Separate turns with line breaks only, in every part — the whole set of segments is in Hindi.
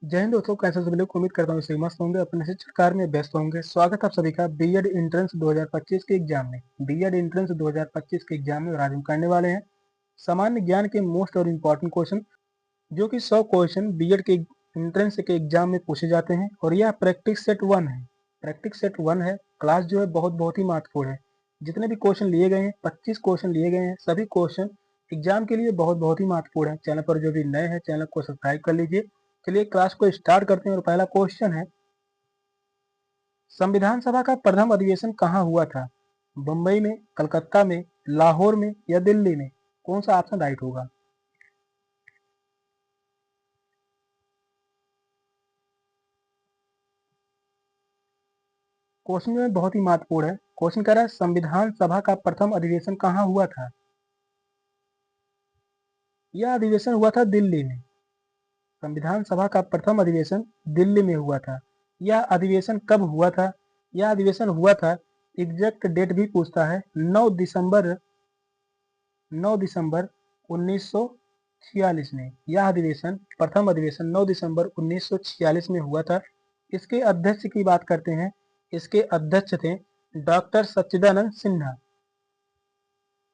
जय हिंद दोस्तों, कैसे सभी लोग। उम्मीद करता हूँ सही मस्त होंगे, अपने शिक्षण कार्य में व्यस्त होंगे। स्वागत है आप सभी का बीएड एंट्रेंस 2025 के एग्जाम में। बीएड एंट्रेंस 2025 के एग्जाम में आज हम करने वाले हैं सामान्य ज्ञान के मोस्ट और इम्पोर्टेंट क्वेश्चन, जो कि 100 क्वेश्चन बीएड के एंट्रेंस के एग्जाम में पूछे जाते हैं। और यह प्रैक्टिस सेट 1 है। प्रैक्टिस सेट 1 है। क्लास जो है बहुत ही महत्वपूर्ण है। जितने भी क्वेश्चन लिए गए हैं, 25 क्वेश्चन लिए गए हैं, सभी क्वेश्चन एग्जाम के लिए बहुत ही महत्वपूर्ण है। चैनल पर जो भी नए हैं, चैनल को सब्सक्राइब कर लीजिए। चलिए क्लास को स्टार्ट करते हैं। और पहला क्वेश्चन है, संविधान सभा का प्रथम अधिवेशन कहाँ हुआ था? बम्बई में, कलकत्ता में, लाहौर में या दिल्ली में? कौन सा ऑप्शन राइट होगा? क्वेश्चन में बहुत ही महत्वपूर्ण है। क्वेश्चन कह रहा है संविधान सभा का प्रथम अधिवेशन कहाँ हुआ था? यह अधिवेशन हुआ था दिल्ली में। संविधान सभा का प्रथम अधिवेशन दिल्ली में हुआ था। यह अधिवेशन कब हुआ था? यह अधिवेशन हुआ था, एग्जैक्ट डेट भी पूछता है, 9 दिसंबर 1946 में। यह अधिवेशन, प्रथम अधिवेशन 9 दिसंबर 1946 में हुआ था। इसके अध्यक्ष की बात करते हैं। इसके अध्यक्ष थे डॉक्टर सच्चिदानंद सिन्हा।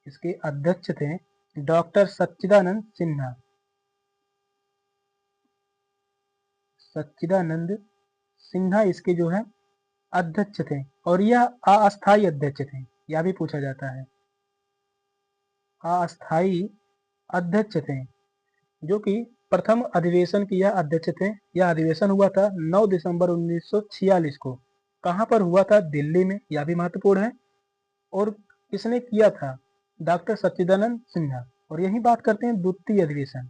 इसके अध्यक्ष थे डॉक्टर सच्चिदानंद सिन्हा। सच्चिदानंद सिन्हा इसके जो है अध्यक्ष थे। और यह अस्थायी अध्यक्ष थे, यह भी पूछा जाता है। अस्थायी अध्यक्ष थे, जो कि प्रथम अधिवेशन की यह अध्यक्ष थे। यह अधिवेशन हुआ था 9 दिसंबर 1946 को। कहाँ पर हुआ था? दिल्ली में। यह भी महत्वपूर्ण है। और किसने किया था? डॉक्टर सच्चिदानंद सिन्हा। और यही बात करते हैं द्वितीय अधिवेशन,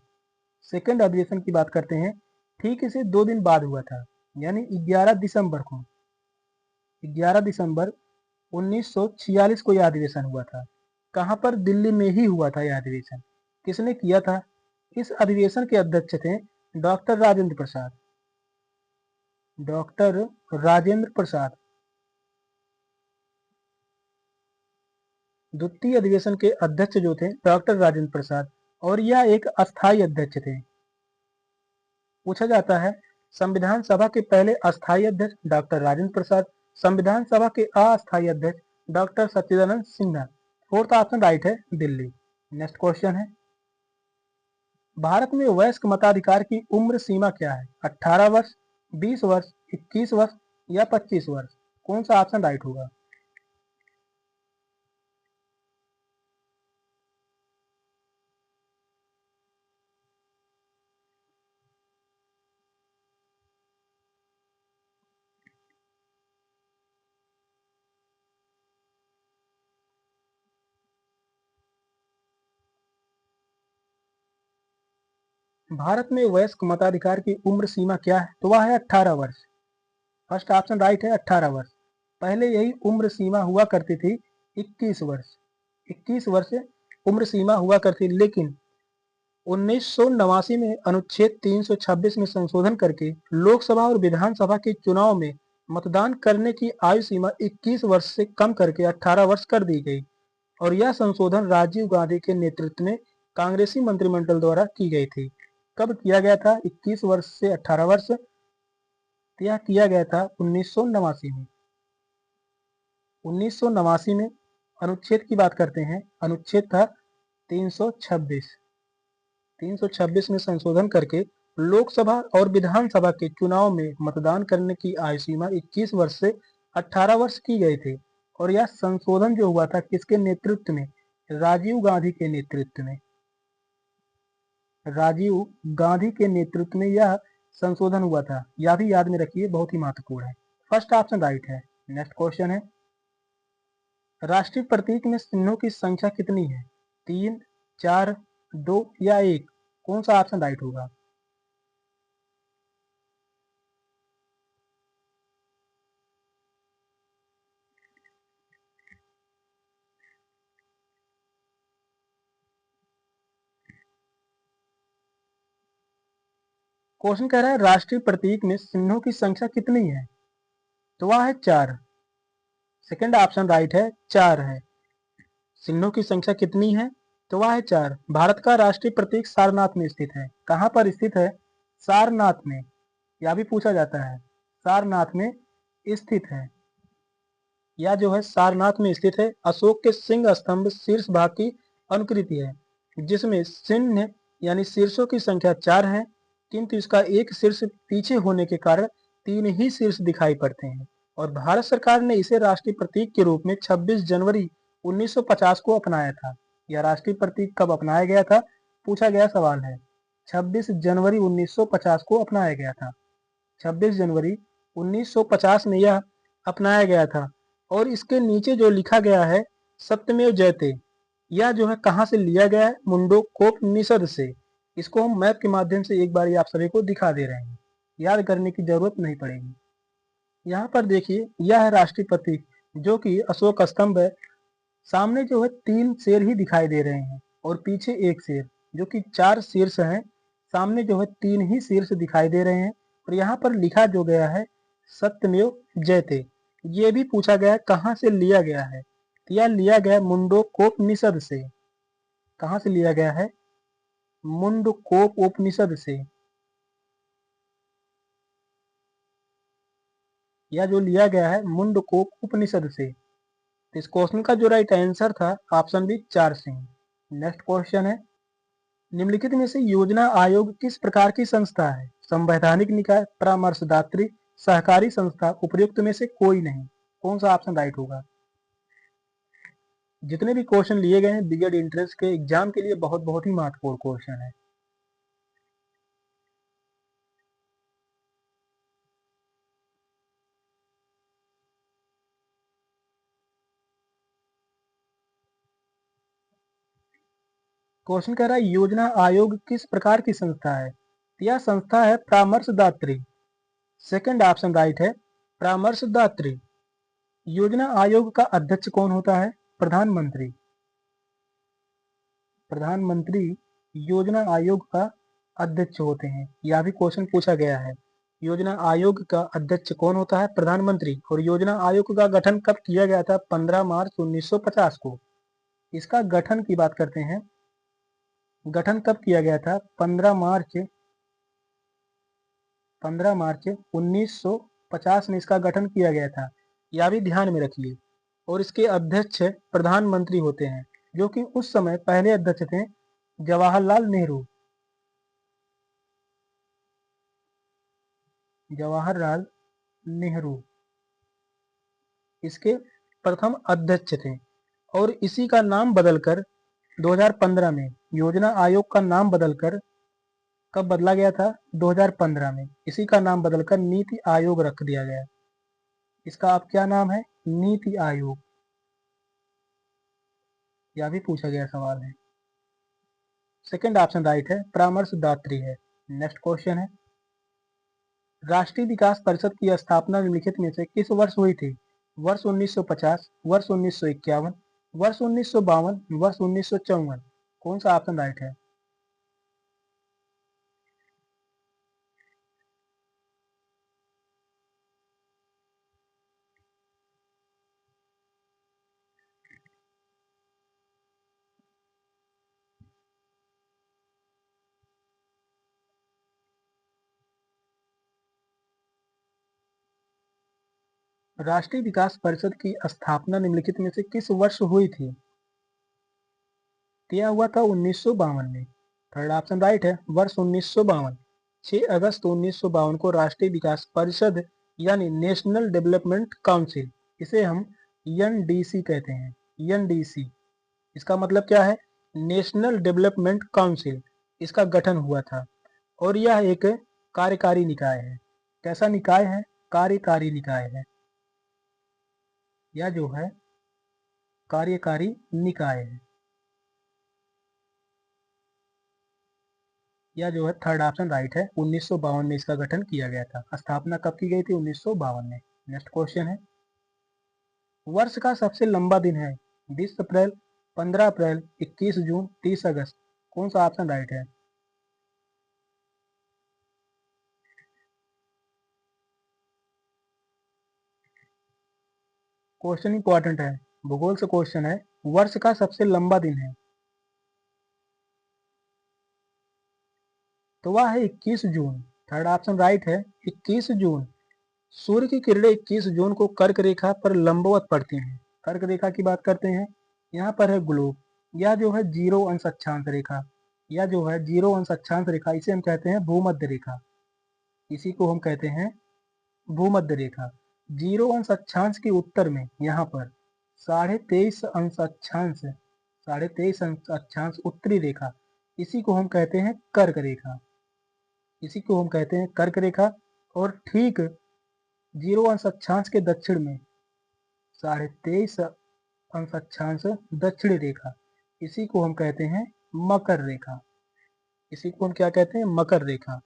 सेकंड अधिवेशन की बात करते हैं। ठीक इसे 2 दिन बाद हुआ था, यानी 11 दिसंबर को। 11 दिसंबर 1946 को यह अधिवेशन हुआ था। कहाँ पर? दिल्ली में ही हुआ था यह अधिवेशन। किसने किया था? इस अधिवेशन के अध्यक्ष थे डॉक्टर राजेंद्र प्रसाद। डॉक्टर राजेंद्र प्रसाद द्वितीय अधिवेशन के अध्यक्ष जो थे डॉक्टर राजेंद्र प्रसाद। और यह एक अस्थायी अध्यक्ष थे। पूछा जाता है संविधान सभा के पहले अस्थायी अध्यक्ष डॉक्टर राजेंद्र प्रसाद, संविधान सभा के अस्थायी अध्यक्ष डॉक्टर सच्चिदानंद सिन्हा। फोर्थ ऑप्शन राइट है, दिल्ली। नेक्स्ट क्वेश्चन है, भारत में वयस्क मताधिकार की उम्र सीमा क्या है? 18 वर्ष, 20 वर्ष, 21 वर्ष या 25 वर्ष? कौन सा ऑप्शन राइट होगा? भारत में वयस्क मताधिकार की उम्र सीमा क्या है? तो वह है 18 वर्ष। फर्स्ट ऑप्शन राइट है, 18 वर्ष। पहले यही उम्र सीमा हुआ करती थी 21 वर्ष। 21 वर्ष उम्र सीमा हुआ करती, लेकिन 1989 में अनुच्छेद 326 में संशोधन करके लोकसभा और विधानसभा के चुनाव में मतदान करने की आयु सीमा 21 वर्ष से कम करके 18 वर्ष कर दी गई। और यह संशोधन राजीव गांधी के नेतृत्व में कांग्रेसी मंत्रिमंडल द्वारा की गई थी। कब किया गया था? 21 वर्ष से 18 वर्ष। यह किया गया था 1989 में। 1989 में अनुच्छेद की बात करते हैं। अनुच्छेद था 326। 326 में संशोधन करके लोकसभा और विधानसभा के चुनाव में मतदान करने की आयु सीमा 21 वर्ष से 18 वर्ष की गई थी। और यह संशोधन जो हुआ था किसके नेतृत्व में? राजीव गांधी के नेतृत्व में। राजीव गांधी के नेतृत्व में यह संशोधन हुआ था। यह भी याद में रखिए, बहुत ही महत्वपूर्ण है। फर्स्ट ऑप्शन राइट है। नेक्स्ट क्वेश्चन है, राष्ट्रीय प्रतीक में चिन्हों की संख्या कितनी है? 3, 4, 2 या 1? कौन सा ऑप्शन राइट होगा? क्वेश्चन कह रहा है राष्ट्रीय प्रतीक में चिन्हों की संख्या कितनी है? तो वह है 4। सेकंड ऑप्शन राइट है, 4 है। चिन्हों की संख्या कितनी है? तो वह है 4। भारत का राष्ट्रीय प्रतीक सारनाथ में स्थित है। कहाँ पर स्थित है? सारनाथ में। या भी पूछा जाता है, सारनाथ में स्थित है। या जो है सारनाथ में स्थित है। अशोक के सिंह स्तंभ शीर्ष भाग की अनुकृति है, जिसमें सिंह यानी शीर्षों की संख्या 4 है, किंतु इसका एक शीर्ष पीछे होने के कारण 3 ही शीर्ष दिखाई पड़ते हैं। और भारत सरकार ने इसे राष्ट्रीय प्रतीक के रूप में 26 जनवरी 1950 को अपनाया था। यह राष्ट्रीय प्रतीक कब अपनाया गया था, पूछा गया सवाल है। 26 जनवरी 1950 को अपनाया गया था। 26 जनवरी 1950 में यह अपनाया गया था। और इसके नीचे जो लिखा गया है सत्यमेव जयते, यह जो है कहाँ से लिया गया है, मुंडकोपनिषद से। इसको हम मैप के माध्यम से एक बार आप सभी को दिखा दे रहे हैं, याद करने की जरूरत नहीं पड़ेगी। यहाँ पर देखिए, यह है राष्ट्रीय प्रतीक जो कि अशोक स्तंभ है। सामने जो है 3 शेर ही दिखाई दे रहे हैं और पीछे एक शेर, जो कि 4 शीर्ष हैं। सामने जो है 3 ही शीर्ष दिखाई दे रहे हैं। और यहाँ पर लिखा जो गया है सत्यमेव जयते, ये भी पूछा गया है कहाँ से लिया गया है। यह लिया गया मुंडकोपनिषद से। कहाँ से लिया गया है, मुंडकोपनिषद से। यह जो लिया गया है मुंडकोपनिषद से। तो इस क्वेश्चन का जो राइट आंसर था ऑप्शन बी 4 सिंह। नेक्स्ट क्वेश्चन है, निम्नलिखित में से योजना आयोग किस प्रकार की संस्था है? संवैधानिक निकाय, परामर्शदात्री, सहकारी संस्था, उपयुक्त में से कोई नहीं। कौन सा ऑप्शन राइट होगा? जितने भी क्वेश्चन लिए गए हैं बीएड एंट्रेंस के एग्जाम के लिए बहुत ही महत्वपूर्ण क्वेश्चन है। क्वेश्चन कह रहा है योजना आयोग किस प्रकार की संस्था है? यह संस्था है परामर्शदात्री। सेकंड ऑप्शन राइट है, परामर्शदात्री। योजना आयोग का अध्यक्ष कौन होता है? प्रधानमंत्री। प्रधानमंत्री योजना आयोग का अध्यक्ष होते हैं। यह भी क्वेश्चन पूछा गया है। योजना आयोग का अध्यक्ष कौन होता है? प्रधानमंत्री। और योजना आयोग का गठन कब किया गया था? 15 मार्च 1950 को। इसका गठन की बात करते हैं, गठन कब किया गया था? 15 मार्च 1950 में इसका गठन किया गया था। यह भी ध्यान में रखिए। और इसके अध्यक्ष प्रधानमंत्री होते हैं, जो कि उस समय पहले अध्यक्ष थे जवाहरलाल नेहरू। जवाहरलाल नेहरू इसके प्रथम अध्यक्ष थे। और इसी का नाम बदलकर 2015 में, योजना आयोग का नाम बदलकर कब बदला गया था? 2015 में। इसी का नाम बदलकर नीति आयोग रख दिया गया। इसका अब क्या नाम है? नीति आयोग। यह भी पूछा गया सवाल है। सेकंड ऑप्शन राइट है, परामर्शदात्री है। नेक्स्ट क्वेश्चन है, राष्ट्रीय विकास परिषद की स्थापना निम्नलिखित में से किस वर्ष हुई थी? वर्ष 1950, वर्ष 1951, वर्ष 1952, वर्ष 1954। कौन सा ऑप्शन राइट है? राष्ट्रीय विकास परिषद की स्थापना निम्नलिखित में से किस वर्ष हुई थी? यह हुआ था 1952 में। थर्ड ऑप्शन राइट है, वर्ष 1952। 6 अगस्त 1952 को राष्ट्रीय विकास परिषद यानी नेशनल डेवलपमेंट काउंसिल, इसे हम एनडीसी कहते हैं। एनडीसी इसका मतलब क्या है? National development council. इसका गठन हुआ था। और यह एक कार्यकारी निकाय है। कैसा निकाय है? कार्यकारी निकाय है। यह जो है कार्यकारी निकाय है। यह जो है थर्ड ऑप्शन राइट है। 1952 में इसका गठन किया गया था। स्थापना कब की गई थी? 1952 में। नेक्स्ट क्वेश्चन है, वर्ष का सबसे लंबा दिन है? 20 अप्रैल, 15 अप्रैल, 21 जून, 30 अगस्त। कौन सा ऑप्शन राइट है? क्वेश्चन इंपॉर्टेंट है, भूगोल से क्वेश्चन है। वर्ष का सबसे लंबा दिन है, तो वह है 21 जून। थर्ड ऑप्शन राइट है। 21 जून, सूर्य की किरणें 21 जून को कर्क रेखा पर लंबवत पड़ती हैं। कर्क रेखा की बात करते हैं, यहाँ पर है ग्लोब, या जो है जीरो अंश अक्षांश रेखा, या जो है जीरो अंश अक्षांश रेखा, इसे हम कहते हैं भूमध्य रेखा। इसी को हम कहते हैं भूमध्य रेखा। जीरो अंश अक्षांश के उत्तर में यहाँ पर 23.5 अंश अक्षांश, 23.5 अंश अक्षांश उत्तरी रेखा, इसी को हम कहते हैं कर्क रेखा। इसी को हम कहते हैं कर्क रेखा। और ठीक जीरो अंश अक्षांश के दक्षिण में 23.5 अंश अक्षांश दक्षिणी रेखा, इसी को हम कहते हैं मकर रेखा। इसी को हम क्या कहते हैं? मकर रेखा।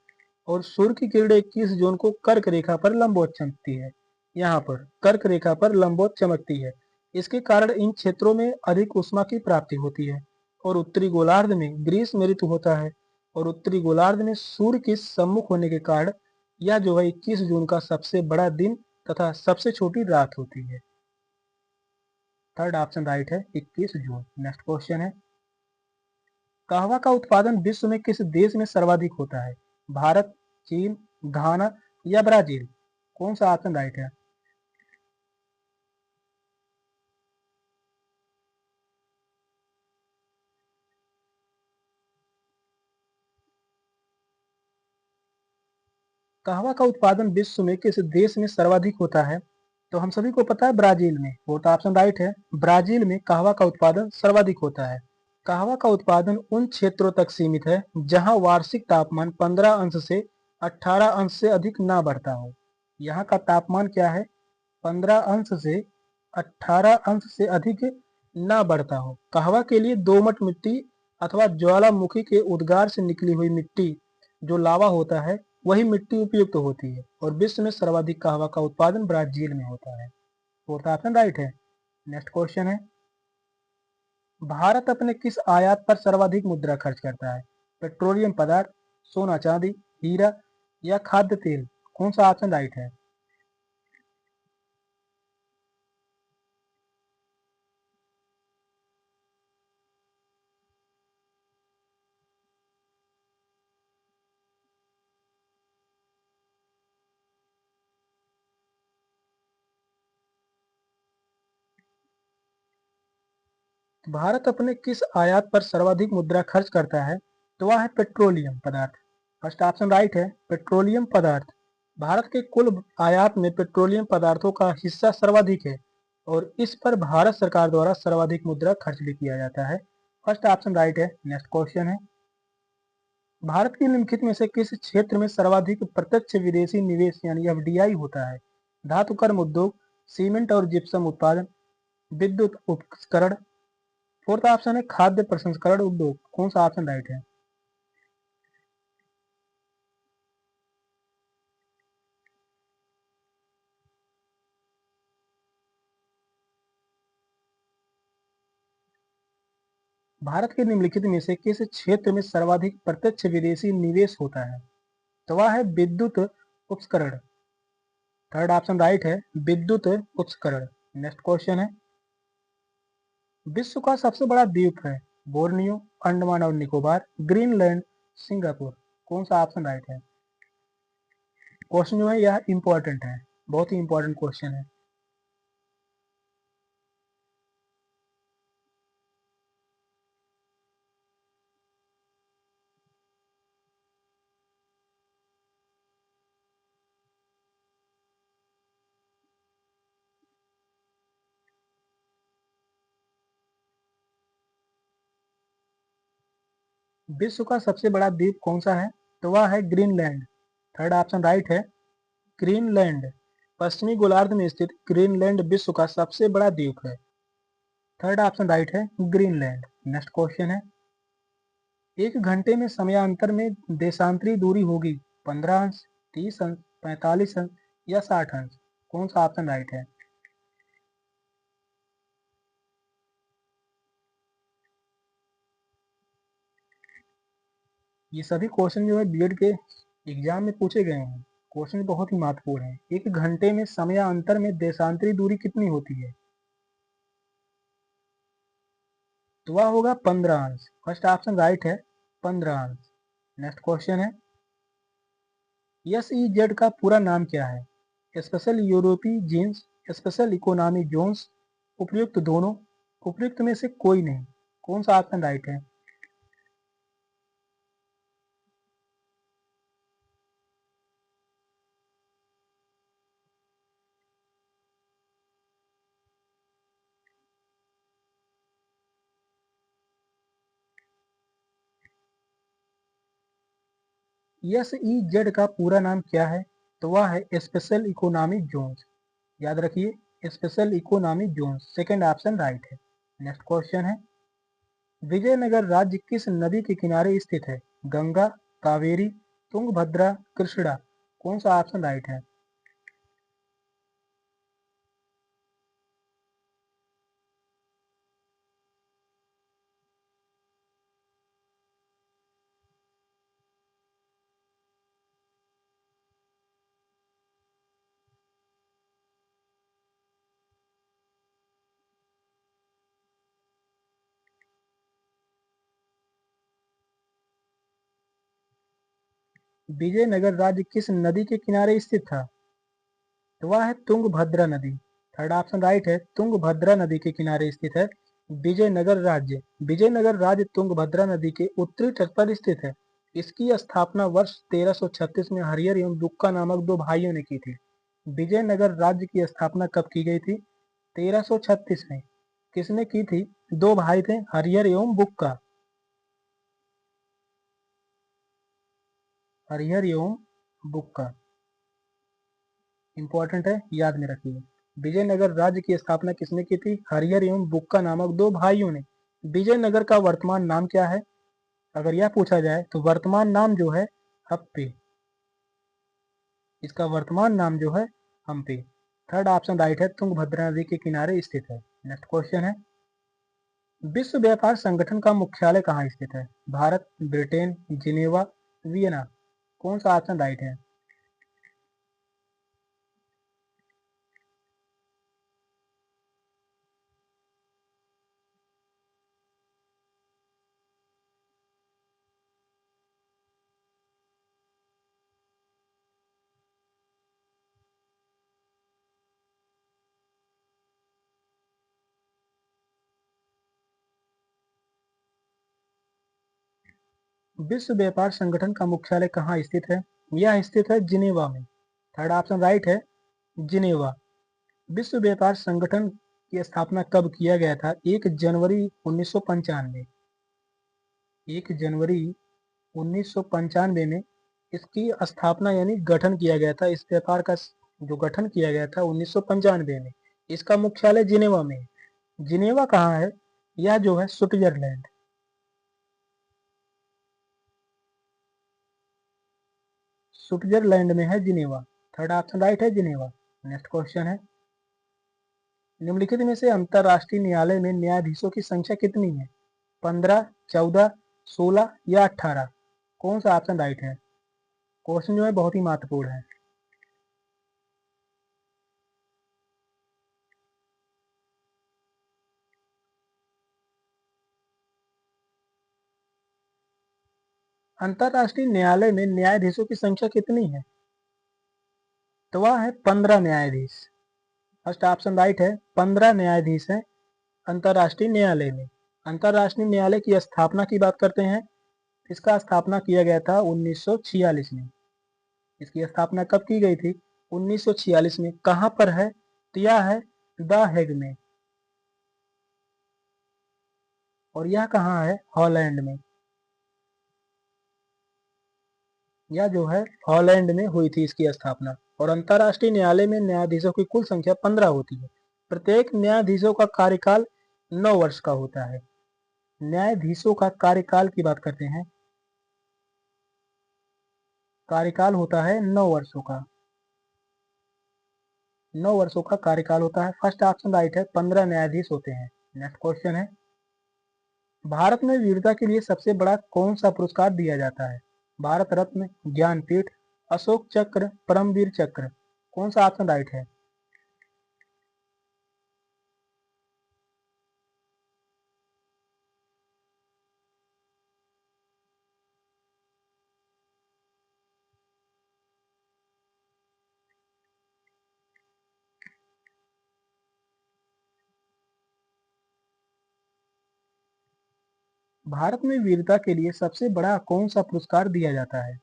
और सूर्य की किरणें 21 जून को कर्क रेखा पर लंबवत चमकती है। यहाँ पर कर्क रेखा पर लंबवत चमकती है। इसके कारण इन क्षेत्रों में अधिक उष्मा की प्राप्ति होती है और उत्तरी गोलार्ध में ग्रीष्म ऋतु होता है। और उत्तरी गोलार्ध में सूर्य के सम्मुख होने के कारण यह जो है 21 जून का सबसे बड़ा दिन तथा सबसे छोटी रात होती है। थर्ड ऑप्शन राइट है, 21 जून। नेक्स्ट क्वेश्चन है, कहवा का उत्पादन विश्व में किस देश में सर्वाधिक होता है? भारत, चीन, घाना या ब्राजील? कौन सा ऑप्शन राइट है? कहवा का उत्पादन विश्व में किस देश में सर्वाधिक होता है? तो हम सभी को पता है ब्राजील में। फोर्थ ऑप्शन राइट है, ब्राजील में कहवा का उत्पादन सर्वाधिक होता है। कहवा का उत्पादन उन क्षेत्रों तक सीमित है जहां वार्षिक तापमान 15 अंश से 18 अंश से अधिक ना बढ़ता हो। यहाँ का तापमान क्या है? 15 अंश से 18 अंश से अधिक ना बढ़ता हो। कहवा के लिए दोमट मिट्टी अथवा ज्वालामुखी के उद्गार से निकली हुई मिट्टी, जो लावा होता है, वही मिट्टी उपयुक्त होती है। और विश्व में सर्वाधिक कहवा का उत्पादन ब्राजील में होता है। फोर्थ ऑप्शन राइट है। नेक्स्ट क्वेश्चन है, भारत अपने किस आयात पर सर्वाधिक मुद्रा खर्च करता है? पेट्रोलियम पदार्थ, सोना चांदी, हीरा या खाद्य तेल? कौन सा ऑप्शन राइट है? भारत अपने किस आयात पर सर्वाधिक मुद्रा खर्च करता है? तो वह है पेट्रोलियम पदार्थ। फर्स्ट ऑप्शन राइट है, पेट्रोलियम पदार्थ। भारत के कुल आयात में पेट्रोलियम पदार्थों का हिस्सा सर्वाधिक है और इस पर भारत सरकार द्वारा सर्वाधिक मुद्रा खर्च भी किया जाता है। फर्स्ट ऑप्शन राइट है। नेक्स्ट क्वेश्चन है, भारत के निम्नलिखित में से किस क्षेत्र में सर्वाधिक प्रत्यक्ष विदेशी निवेश यानी एफडीआई होता है? धातुकर्म उद्योग, सीमेंट और जिप्सम उत्पादन, विद्युत उपकरण? फोर्थ ऑप्शन है खाद्य प्रसंस्करण उद्योग। कौन सा ऑप्शन राइट है? भारत के निम्नलिखित में से किस क्षेत्र में सर्वाधिक प्रत्यक्ष विदेशी निवेश होता है? तो वह है विद्युत उपकरण। थर्ड ऑप्शन राइट है, विद्युत उपकरण। नेक्स्ट क्वेश्चन है, विश्व का सबसे बड़ा द्वीप है? बोर्नियो, अंडमान और निकोबार, ग्रीनलैंड, सिंगापुर? कौन सा ऑप्शन राइट है? क्वेश्चन जो है यह इंपॉर्टेंट है, बहुत ही इंपॉर्टेंट क्वेश्चन है। विश्व का सबसे बड़ा द्वीप कौन सा है? तो वह है ग्रीनलैंड। थर्ड ऑप्शन राइट है, ग्रीनलैंड। पश्चिमी गोलार्ध में स्थित ग्रीनलैंड विश्व का सबसे बड़ा द्वीप है। थर्ड ऑप्शन राइट है, ग्रीनलैंड। नेक्स्ट क्वेश्चन है, एक घंटे में समयांतर में देशांतरी दूरी होगी 15 अंश, 30 अंश, 45 अंश या 60 अंश? कौन सा ऑप्शन राइट है? ये सभी क्वेश्चन जो है बीएड के एग्जाम में पूछे गए हैं। क्वेश्चन बहुत ही महत्वपूर्ण है। एक घंटे में समयांतर में देशांतरी दूरी कितनी होती है? तो वह होगा 15 अंश। फर्स्ट ऑप्शन राइट है, 15 अंश। नेक्स्ट क्वेश्चन है, SEZ का पूरा नाम क्या है? स्पेशल यूरोपीय जीन्स, स्पेशल इकोनॉमी जोन्स, उपयुक्त दोनों, उपयुक्त में से कोई नहीं। कौन सा ऑप्शन राइट है? SEZ का पूरा नाम क्या है? तो वह है स्पेशल इकोनॉमिक जोन्स। याद रखिए, special economic zones, second option right है। नेक्स्ट क्वेश्चन है, विजयनगर राज्य किस नदी के किनारे स्थित है? गंगा, कावेरी, तुंगभद्रा, कृष्णा। कौन सा ऑप्शन राइट है? विजयनगर राज्य किस नदी के किनारे स्थित था? तो वह है तुंगभद्रा नदी। थर्ड ऑप्शन राइट है, तुंगभद्रा नदी के किनारे स्थित है विजयनगर राज्य। विजयनगर राज्य तुंगभद्रा नदी के उत्तरी तट पर स्थित है। इसकी स्थापना वर्ष 1336 में हरिहर एवं बुक्का नामक दो भाइयों ने की थी। विजयनगर राज्य की स्थापना कब की गई थी? 1336 में। किसने की थी? दो भाई थे, हरिहर एवं बुक्का। हरिहर एवं बुक्का इंपॉर्टेंट है, याद में रखिए। विजयनगर राज्य की स्थापना किसने की थी? हरिहर एवं बुक्का नामक दो भाइयों ने। विजयनगर का वर्तमान नाम क्या है? अगर यह पूछा जाए तो वर्तमान नाम जो है हम्पी। इसका वर्तमान नाम जो है हम्पी। थर्ड ऑप्शन राइट है, तुंगभद्रा नदी के किनारे स्थित है। नेक्स्ट क्वेश्चन है, विश्व व्यापार संगठन का मुख्यालय कहाँ स्थित है? Bharat, Britain, Geneva, Vienna. कौन सा ऑप्शन राइट है? विश्व व्यापार संगठन का मुख्यालय कहाँ स्थित है? यह स्थित है जिनेवा में। थर्ड ऑप्शन राइट है, जिनेवा। विश्व व्यापार संगठन की स्थापना कब किया गया था? 1 जनवरी 1995। 1 जनवरी 1995 में इसकी स्थापना यानी गठन किया गया था। इस व्यापार का जो गठन किया गया था 1995 में। इसका मुख्यालय जिनेवा में है। जिनेवा कहाँ है? यह जो है स्विट्जरलैंड। स्विट्जरलैंड में है जिनेवा। थर्ड ऑप्शन राइट है, जिनेवा। नेक्स्ट क्वेश्चन है, निम्नलिखित में से अंतरराष्ट्रीय न्यायालय में न्यायाधीशों की संख्या कितनी है? 15, 14, 16 या 18। कौन सा ऑप्शन राइट है? क्वेश्चन जो है बहुत ही महत्वपूर्ण है। अंतरराष्ट्रीय न्यायालय में न्यायाधीशों की संख्या कितनी है? तो वह है 15 न्यायाधीश। फर्स्ट ऑप्शन राइट है, 15 न्यायाधीश हैं अंतरराष्ट्रीय न्यायालय में। अंतरराष्ट्रीय न्यायालय की स्थापना की बात करते हैं। इसका स्थापना किया गया था 1946 में। इसकी स्थापना कब की गई थी? 1946 में। कहाँ पर है? तो यह है द हेग में। और यह कहाँ है? हॉलैंड में। यह जो है हॉलैंड में हुई थी इसकी स्थापना। और अंतरराष्ट्रीय न्यायालय में न्यायाधीशों की कुल संख्या 15 होती है। प्रत्येक न्यायाधीशों का कार्यकाल 9 वर्ष का होता है। न्यायाधीशों का कार्यकाल की बात करते हैं। कार्यकाल होता है 9 वर्षों का। 9 वर्षों का कार्यकाल होता है। फर्स्ट ऑप्शन राइट है, 15 न्यायाधीश होते हैं। नेक्स्ट क्वेश्चन है, भारत में वीरता के लिए सबसे बड़ा कौन सा पुरस्कार दिया जाता है? भारत रत्न, ज्ञानपीठ, अशोक चक्र, परमवीर चक्र। कौन सा ऑप्शन राइट है? भारत में वीरता के लिए सबसे बड़ा कौन सा पुरस्कार दिया जाता है?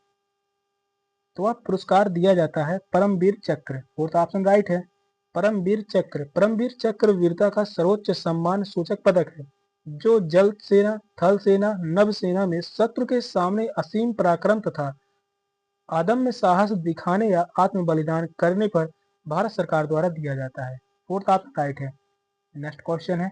तो वह पुरस्कार दिया जाता है परमवीर चक्र। फोर्थ ऑप्शन राइट है, परमवीर चक्र। परमवीर चक्र वीरता का सर्वोच्च सम्मान सूचक पदक है जो जल सेना, थल सेना, नभ सेना में शत्रु के सामने असीम पराक्रम तथा अदम्य साहस दिखाने या आत्म बलिदान करने पर भारत सरकार द्वारा दिया जाता है। फोर्थ ऑप्शन राइट है। नेक्स्ट क्वेश्चन है,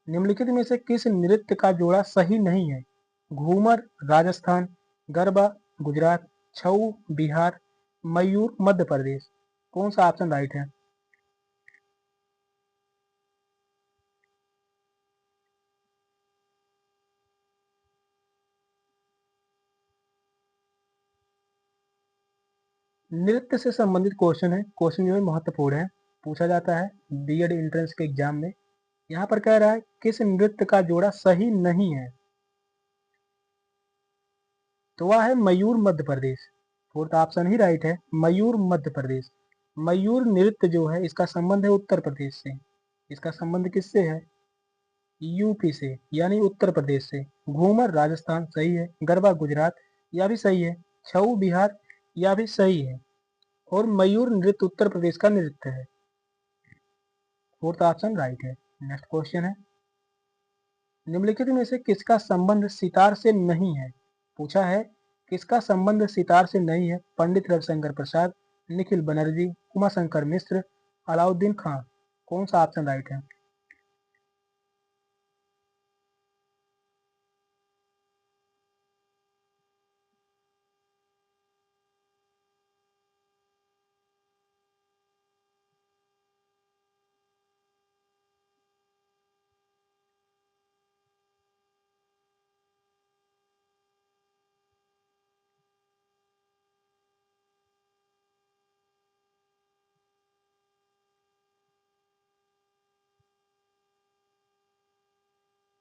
निम्नलिखित में से किस नृत्य का जोड़ा सही नहीं है? घूमर राजस्थान, गरबा गुजरात, छऊ बिहार, मयूर मध्य प्रदेश। कौन सा ऑप्शन राइट है? नृत्य से संबंधित क्वेश्चन है, क्वेश्चन जो है महत्वपूर्ण है, पूछा जाता है बीएड एंट्रेंस के एग्जाम में। यहाँ पर कह रहा है किस नृत्य का जोड़ा सही नहीं है, तो वह है मयूर मध्य प्रदेश। फोर्थ ऑप्शन ही राइट है, मयूर मध्य प्रदेश। मयूर नृत्य जो है इसका संबंध है उत्तर प्रदेश से। इसका संबंध किससे है? यूपी से, यानी उत्तर प्रदेश से। घूमर राजस्थान सही है, गरबा गुजरात यह भी सही है, छऊ बिहार यह भी सही है, और मयूर नृत्य उत्तर प्रदेश का नृत्य है। फोर्थ ऑप्शन राइट है। नेक्स्ट क्वेश्चन है, निम्नलिखित में से किसका संबंध सितार से नहीं है? पूछा है किसका संबंध सितार से नहीं है? पंडित रविशंकर प्रसाद, निखिल बनर्जी, उमाशंकर मिश्र, अलाउद्दीन खां। कौन सा ऑप्शन राइट है?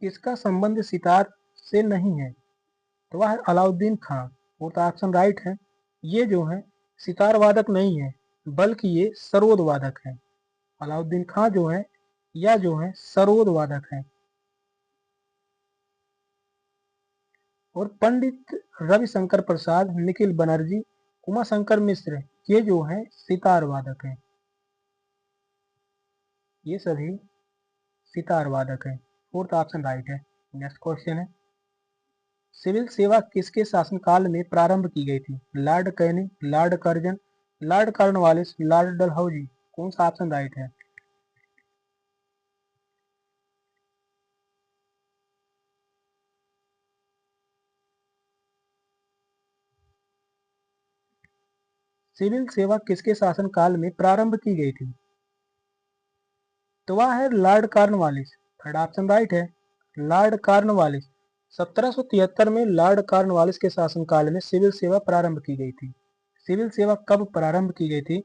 किसका संबंध सितार से नहीं है, तो वह है अलाउद्दीन खां। फोर्थ ऑप्शन राइट है। ये जो है सितार वादक नहीं है, बल्कि ये सरोद वादक है। अलाउद्दीन खां जो है या जो है सरोद वादक है। और पंडित रविशंकर प्रसाद, निखिल बनर्जी, उमाशंकर मिश्र ये जो है सितार वादक है। ये सभी सितार वादक है। फोर्थ ऑप्शन राइट है। नेक्स्ट क्वेश्चन है, सिविल सेवा किसके शासनकाल में प्रारंभ की गई थी? Lord Canning, Lord Curzon, Lord Cornwallis, Lord Dalhousie. कौन सा ऑप्शन राइट है? सिविल सेवा किसके शासनकाल में प्रारंभ की गई थी? तो वह है Lord Cornwallis. Third option right है, लॉर्ड कॉर्नवालिस। 1773 में लॉर्ड कॉर्नवालिस के शासनकाल में सिविल सेवा प्रारंभ की गई थी। सिविल सेवा कब प्रारंभ की गई थी?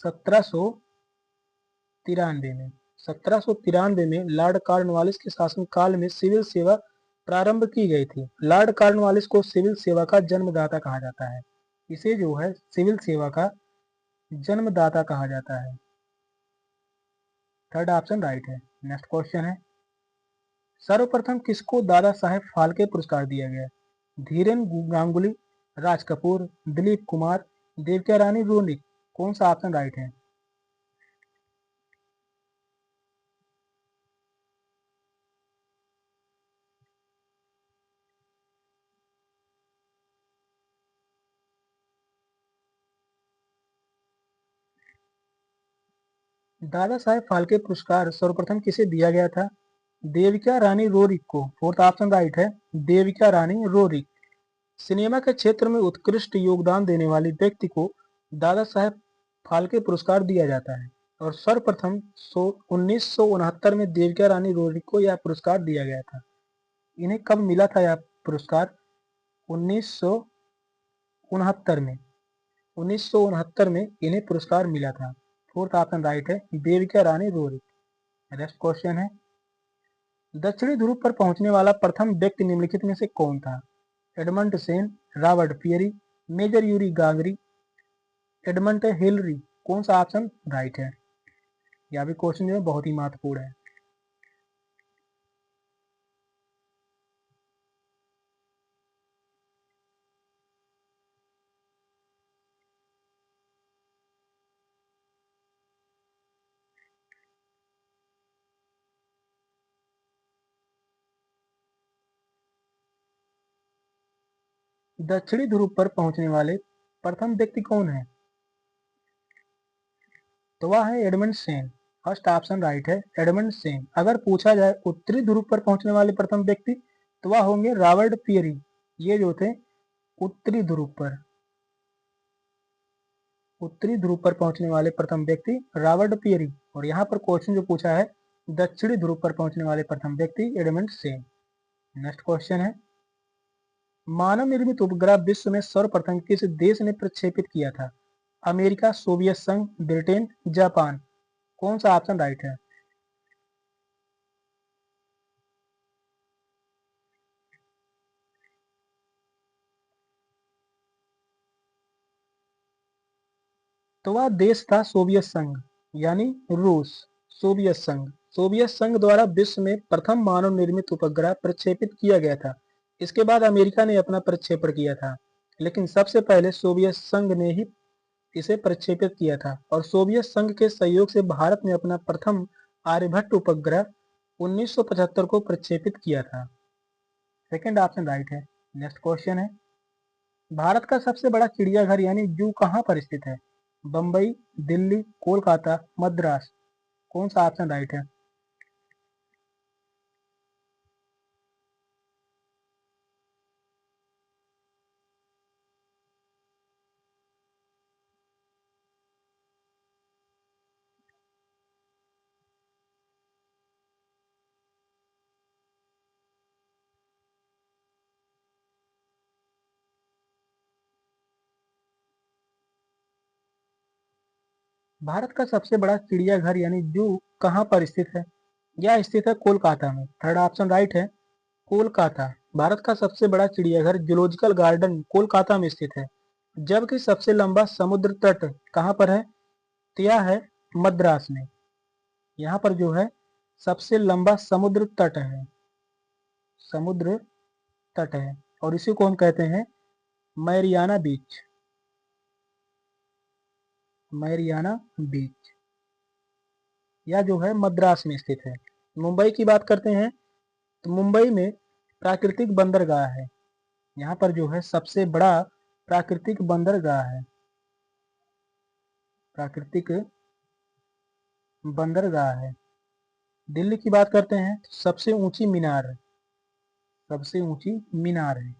1793 में। 1793 में लॉर्ड कॉर्नवालिस के शासनकाल में सिविल सेवा प्रारंभ की गई थी। लॉर्ड कॉर्नवालिस को सिविल सेवा का जन्मदाता कहा जाता है। इसे जो है सिविल सेवा का जन्मदाता कहा जाता है। थर्ड ऑप्शन राइट है। नेक्स्ट क्वेश्चन है, सर्वप्रथम किसको दादा साहेब फाल्के पुरस्कार दिया गया? धीरेन गांगुली, राज कपूर, दिलीप कुमार, देविका रानी रोनिक। कौन सा ऑप्शन राइट है? दादा साहेब फाल्के पुरस्कार सर्वप्रथम किसे दिया गया था? देविका रानी रोरिक को। फोर्थ ऑप्शन राइट है, देविका रानी रोरिक। सिनेमा के क्षेत्र में उत्कृष्ट योगदान देने वाले व्यक्ति को दादा साहेब फाल्के पुरस्कार दिया जाता है। और सर्वप्रथम 1969 में देविका रानी रोरिक को यह पुरस्कार दिया गया था। इन्हें कब मिला था यह पुरस्कार? 1969 में। 1969 में इन्हें पुरस्कार मिला था। फोर्थ ऑप्शन राइट है, Devika Rani Roerich. Next question है, दक्षिणी ध्रुव पर पहुंचने वाला प्रथम व्यक्ति निम्नलिखित में से कौन था? एडमंड सेन, Robert Peary, major Yuri Gagarin, Edmund Hillary. कौन सा ऑप्शन राइट है? यह भी क्वेश्चन जो है बहुत ही महत्वपूर्ण है। दक्षिणी ध्रुव पर पहुंचने वाले प्रथम व्यक्ति कौन है? तो वह है Edmund Sen. First option right है, एडमंड सेन। अगर पूछा जाए उत्तरी ध्रुव पर पहुंचने वाले प्रथम व्यक्ति, तो वह होंगे रॉबर्ट पियरी। ये जो थे उत्तरी ध्रुव पर, उत्तरी ध्रुव पर पहुंचने वाले प्रथम व्यक्ति रॉबर्ट पियरी। और यहाँ पर क्वेश्चन जो पूछा है, दक्षिणी ध्रुव पर पहुंचने वाले प्रथम व्यक्ति एडमंड सेन। नेक्स्ट क्वेश्चन है, मानव निर्मित उपग्रह विश्व में सर्वप्रथम किस देश ने प्रक्षेपित किया था? अमेरिका, सोवियत संघ, ब्रिटेन, जापान। कौन सा ऑप्शन राइट है? तो वह देश था सोवियत संघ, यानी रूस। सोवियत संघ, सोवियत संघ द्वारा विश्व में प्रथम मानव निर्मित उपग्रह प्रक्षेपित किया गया था। इसके बाद अमेरिका ने अपना प्रक्षेपण किया था, लेकिन सबसे पहले सोवियत संघ ने ही इसे प्रक्षेपित किया था। और सोवियत संघ के सहयोग से भारत ने अपना प्रथम आर्यभट्ट उपग्रह 1975 को प्रक्षेपित किया था। सेकंड ऑप्शन राइट है। नेक्स्ट क्वेश्चन है, भारत का सबसे बड़ा चिड़ियाघर यानी जू कहाँ पर स्थित है? बम्बई, दिल्ली, कोलकाता, मद्रास। कौन सा ऑप्शन राइट है? भारत का सबसे बड़ा चिड़ियाघर यानी जू कहाँ पर स्थित है? यह स्थित है कोलकाता में। थर्ड ऑप्शन राइट है, कोलकाता। भारत का सबसे बड़ा चिड़ियाघर जूलॉजिकल गार्डन कोलकाता में स्थित है। जबकि सबसे लंबा समुद्र तट कहाँ पर है? तो यह है मद्रास में। यहाँ पर जो है सबसे लंबा समुद्र तट है, समुद्र तट है, और इसी को हम कहते हैं मैरियाना बीच, मैरियाना बीच। यह जो है मद्रास में स्थित है। मुंबई की बात करते हैं, तो मुंबई में प्राकृतिक बंदरगाह है। यहाँ पर जो है सबसे बड़ा प्राकृतिक बंदरगाह है, प्राकृतिक बंदरगाह है। दिल्ली की बात करते हैं, तो सबसे ऊंची मीनार है, सबसे ऊंची मीनार है।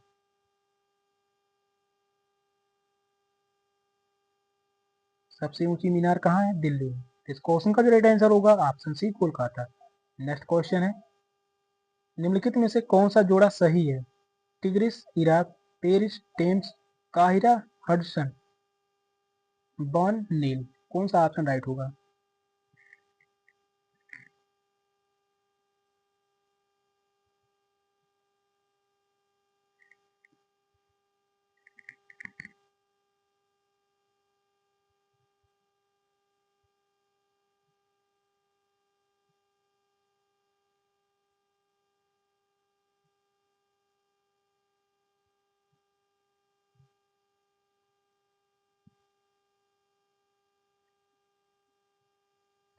सबसे ऊंची मीनार कहाँ है? दिल्ली में। इस क्वेश्चन का जो राइट आंसर होगा option C, Kolkata. Next question है, निम्नलिखित में से कौन सा जोड़ा सही है? टिग्रिस, इराक, पेरिस, टेम्स, काहिरा, हडसन, बॉन, नील। कौन सा ऑप्शन राइट होगा?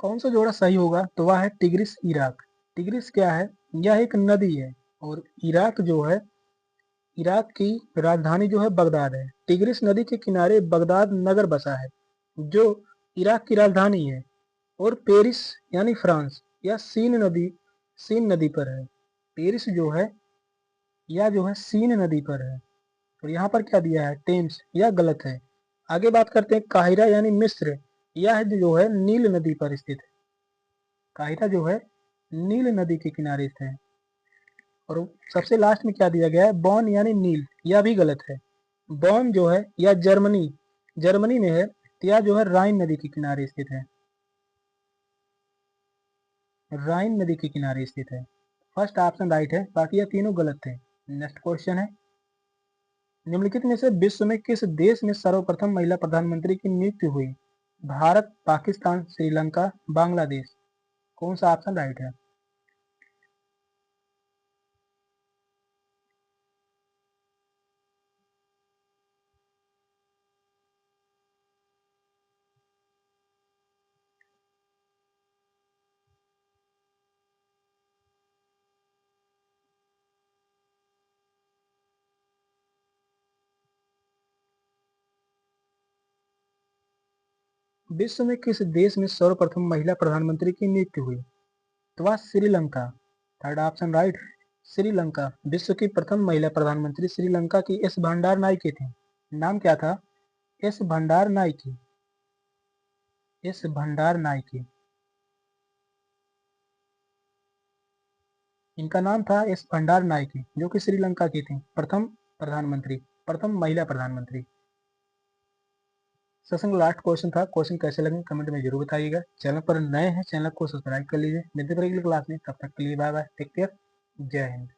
कौन सा जोड़ा सही होगा? तो वह है टिग्रिस, इराक। टिग्रिस क्या है? यह एक नदी है। और इराक जो है, इराक की राजधानी जो है बगदाद है। टिग्रिस नदी के किनारे बगदाद नगर बसा है, जो इराक की राजधानी है। और पेरिस यानी फ्रांस, यह सीन नदी पर है। पेरिस जो है, यह जो है सीन नदी पर है। और यहाँ पर क्या दिया है? टेम्स। यह गलत है। आगे बात करते हैं काहिरा यानी मिस्र, यह जो है नील नदी पर स्थित है। काहिरा जो है नील नदी के किनारे स्थित है। और सबसे लास्ट में क्या दिया गया है? बॉन यानी नील, यह भी गलत है। बॉन जो है यह जर्मनी, जर्मनी में है। तो यह जो है राइन नदी के किनारे स्थित है, राइन नदी के किनारे स्थित है। फर्स्ट ऑप्शन राइट है, बाकी यह तीनों गलत थे। नेक्स्ट क्वेश्चन है, निम्नलिखित में से विश्व में किस देश में सर्वप्रथम महिला प्रधानमंत्री की नियुक्ति हुई? भारत, पाकिस्तान, श्रीलंका, बांग्लादेश। कौन सा ऑप्शन राइट है? विश्व में किस देश में सर्वप्रथम महिला प्रधानमंत्री की नियुक्ति हुई? तो वह Sri Lanka. Third option right, Sri Lanka. विश्व की प्रथम महिला प्रधानमंत्री श्रीलंका की एस भंडार नायके थी। नाम क्या था? एस भंडार नायके। एस भंडार नायके, इनका नाम था एस भंडार नायके, जो कि श्रीलंका की थी प्रथम प्रधानमंत्री, प्रथम महिला प्रधानमंत्री। सत्संग लास्ट क्वेश्चन था। क्वेश्चन कैसे लगे कमेंट में जरूर बताइएगा। चैनल पर नए हैं, चैनल को सब्सक्राइब कर लीजिए। मिलते हैं अगली क्लास में, तब तक के लिए बाय बाय, टेक केयर, जय हिंद।